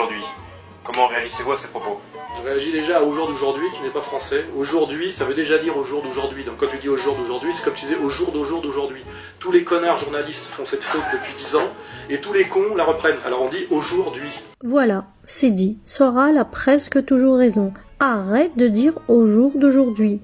aujourd'hui. Comment réagissez-vous à ces propos? Je réagis déjà au jour d'aujourd'hui qui n'est pas français. Aujourd'hui, ça veut déjà dire au jour d'aujourd'hui. Donc quand tu dis au jour d'aujourd'hui, c'est comme tu disais au jour d'aujourd'hui. Tous les connards journalistes font cette faute depuis 10 ans et tous les cons la reprennent. Alors on dit aujourd'hui. Voilà, c'est dit. Soral a presque toujours raison. Arrête de dire au jour d'aujourd'hui.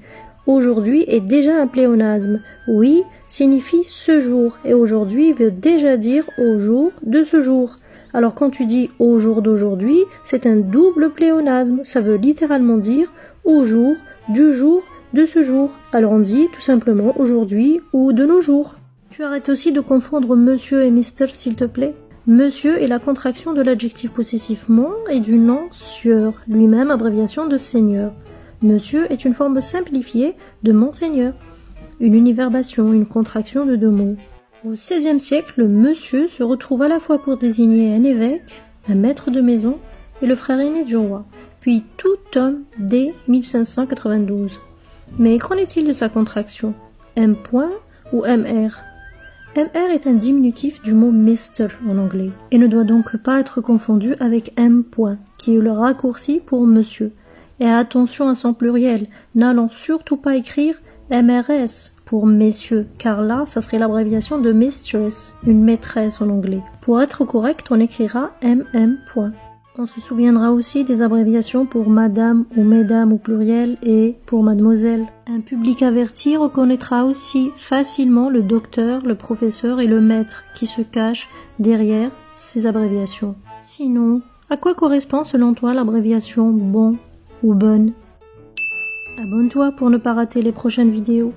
Aujourd'hui est déjà un pléonasme. Oui signifie ce jour et aujourd'hui veut déjà dire au jour de ce jour. Alors quand tu dis au jour d'aujourd'hui, c'est un double pléonasme. Ça veut littéralement dire au jour, du jour, de ce jour. Alors on dit tout simplement aujourd'hui ou de nos jours. Tu arrêtes aussi de confondre monsieur et mister s'il te plaît. Monsieur est la contraction de l'adjectif possessif mon et du nom sieur, lui-même abréviation de seigneur. Monsieur est une forme simplifiée de monseigneur. Une univerbation, une contraction de deux mots. Au XVIe siècle, le monsieur se retrouve à la fois pour désigner un évêque, un maître de maison et le frère aîné du roi, puis tout homme dès 1592. Mais qu'en est-il de sa contraction? M. ou MR? MR est un diminutif du mot Mr en anglais et ne doit donc pas être confondu avec M. qui est le raccourci pour monsieur. Et attention à son pluriel, n'allons surtout pas écrire MRS pour messieurs, car là, ça serait l'abréviation de mistress, une maîtresse en anglais. Pour être correct, on écrira MM. On se souviendra aussi des abréviations pour madame ou mesdames au pluriel et pour mademoiselle. Un public averti reconnaîtra aussi facilement le docteur, le professeur et le maître qui se cachent derrière ces abréviations. Sinon, à quoi correspond selon toi l'abréviation bon ou bonne? Abonne-toi pour ne pas rater les prochaines vidéos.